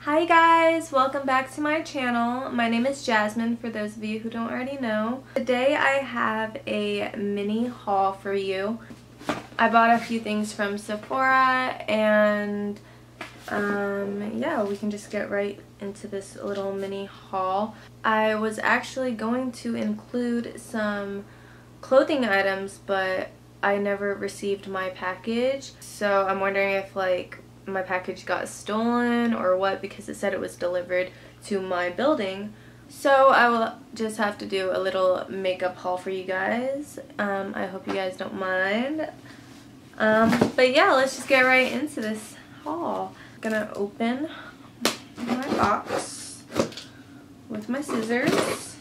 Hi guys, welcome back to my channel. My name is Jasmine, for those of you who don't already know. Today I have a mini haul for you. I bought a few things from Sephora and yeah, we can just get right into this little mini haul. I was actually going to include some clothing items, but I never received my package, so I'm wondering if my package got stolen or what, because it said it was delivered to my building. So I will just have to do a little makeup haul for you guys. I hope you guys don't mind. But yeah, let's just get right into this haul. I'm gonna open my box with my scissors.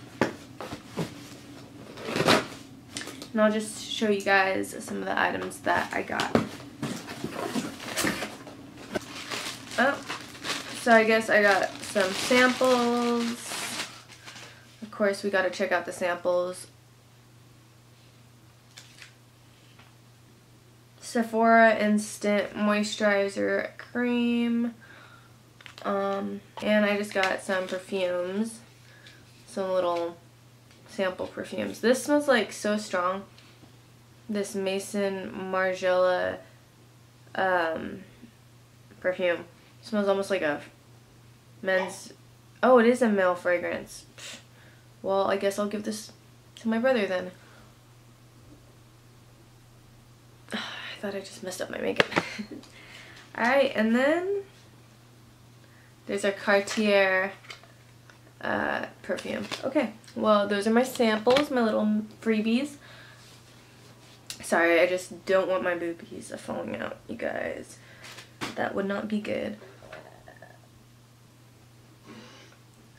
And I'll just show you guys some of the items that I got. Oh, so I guess I got some samples. Of course, we gotta check out the samples. Sephora Instant Moisturizer Cream. And I just got some perfumes. Some little sample perfumes. This smells like so strong. This Maison Margiela perfume. Smells almost like a men's... Oh, it is a male fragrance. Well, I guess I'll give this to my brother then. I thought I just messed up my makeup. Alright, and then there's our Cartier perfume. Okay, well, those are my samples, my little freebies. Sorry, I just don't want my boobies falling out, you guys. That would not be good.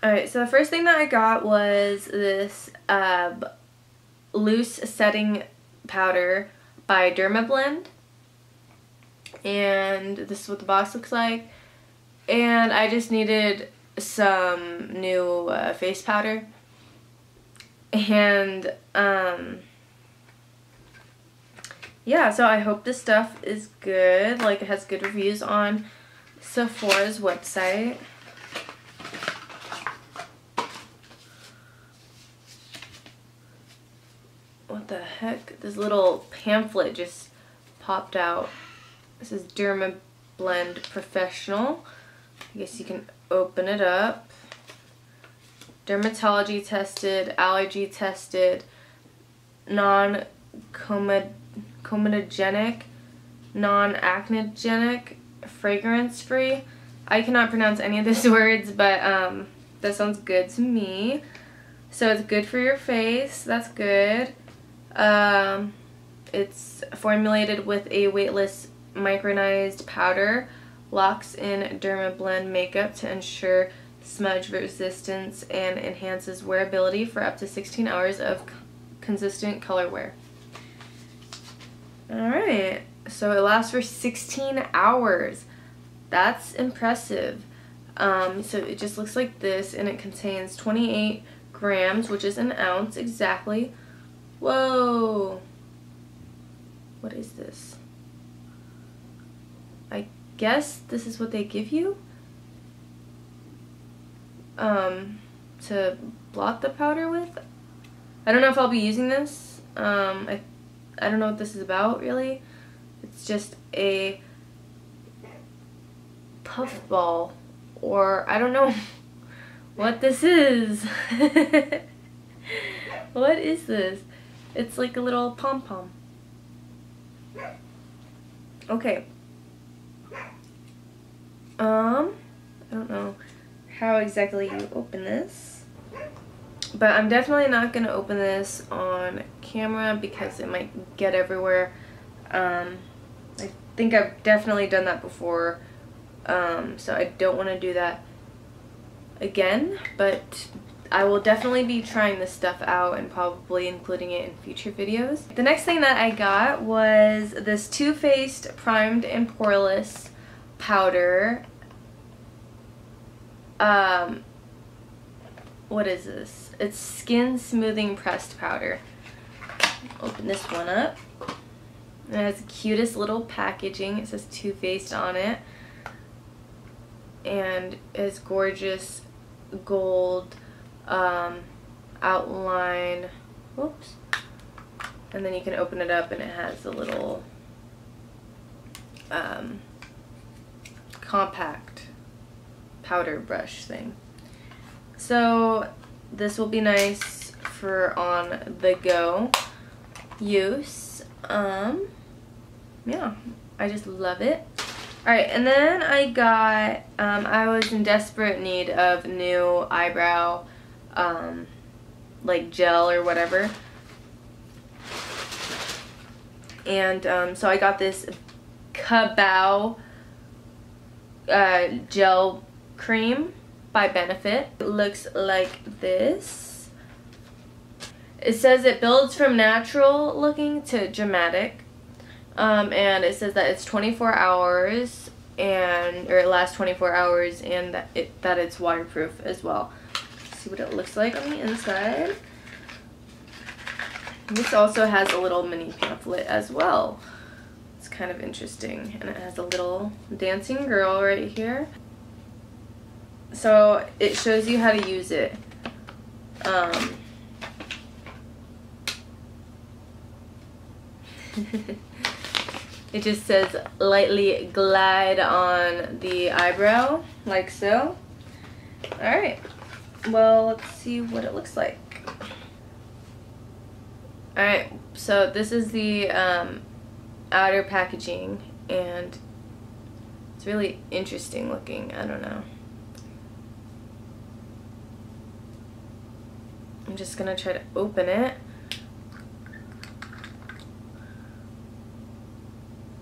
Alright, so the first thing that I got was this loose setting powder by Dermablend. And this is what the box looks like. And I just needed some new face powder. And yeah, so I hope this stuff is good. Like, it has good reviews on Sephora's website. What the heck? This little pamphlet just popped out. This is Dermablend Professional. I guess you can open it up. Dermatology tested, allergy tested, non-comedogenic, non-acnogenic, fragrance free. I cannot pronounce any of these words, but that sounds good to me. So it's good for your face. That's good. It's formulated with a weightless micronized powder. Locks in Dermablend makeup to ensure smudge resistance and enhances wearability for up to 16 hours of consistent color wear. Alright, so it lasts for 16 hours. That's impressive. So it just looks like this, and it contains 28 grams, which is an ounce exactly. Whoa! What is this? I guess this is what they give you? To blot the powder with? I don't know if I'll be using this. I don't know what this is about, really. It's just a puff ball, or I don't know what this is. What is this? It's like a little pom-pom. Okay. I don't know how exactly you open this, but I'm definitely not going to open this on camera because it might get everywhere. I think I've definitely done that before, so I don't want to do that again, but I will definitely be trying this stuff out and probably including it in future videos. The next thing that I got was this Too Faced Primed and Poreless powder. What is this? It's Skin Smoothing Pressed Powder. Open this one up. It has the cutest little packaging. It says Too Faced on it. and it's gorgeous gold outline. Whoops. And then you can open it up and it has a little compact powder brush thing. So this will be nice for on the go use. Yeah, I just love it. Alright, and then I got, I was in desperate need of new eyebrow, like gel or whatever. And so I got this Kabao gel cream by Benefit. It looks like this. It says it builds from natural looking to dramatic. And it says that it's 24 hours or it lasts 24 hours, and that it's waterproof as well. Let's see what it looks like on the inside. This also has a little mini pamphlet as well. It's kind of interesting, and it has a little dancing girl right here. So it shows you how to use it. It just says lightly glide on the eyebrow, like so. Alright, well, let's see what it looks like. Alright, so this is the outer packaging, and it's really interesting looking. I don't know. I'm just gonna try to open it.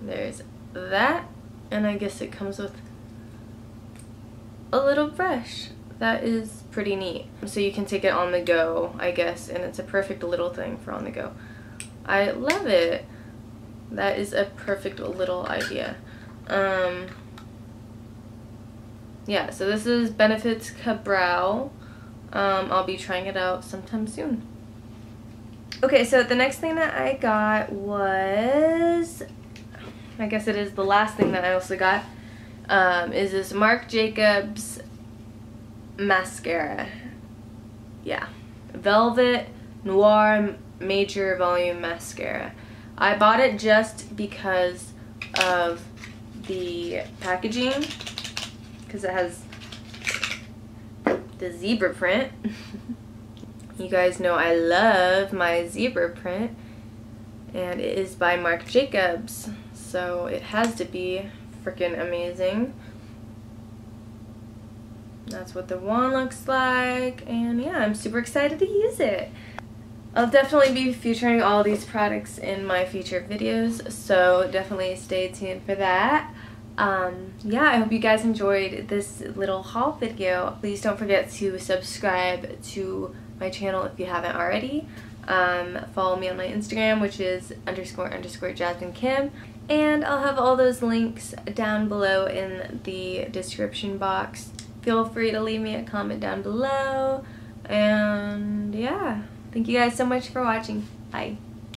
There's that, and I guess it comes with a little brush. That is pretty neat. So you can take it on the go, I guess, and it's a perfect little thing for on the go. I love it. That is a perfect little idea. Yeah, so this is Benefit's Kabao. I'll be trying it out sometime soon. Okay, so the next thing that I got was, I guess it is the last thing that I also got, is this Marc Jacobs mascara. Yeah, Velvet Noir Major Volume Mascara. I bought it just because of the packaging, because it has the zebra print. You guys know I love my zebra print, and it is by Marc Jacobs, so it has to be freaking amazing. That's what the wand looks like, and yeah, I'm super excited to use it. I'll definitely be featuring all these products in my future videos, so definitely stay tuned for that. Yeah, I hope you guys enjoyed this little haul video. Please don't forget to subscribe to my channel if you haven't already. Follow me on my Instagram, which is __ Jasmine Kim, and I'll have all those links down below in the description box. Feel free to leave me a comment down below, and yeah, thank you guys so much for watching. Bye.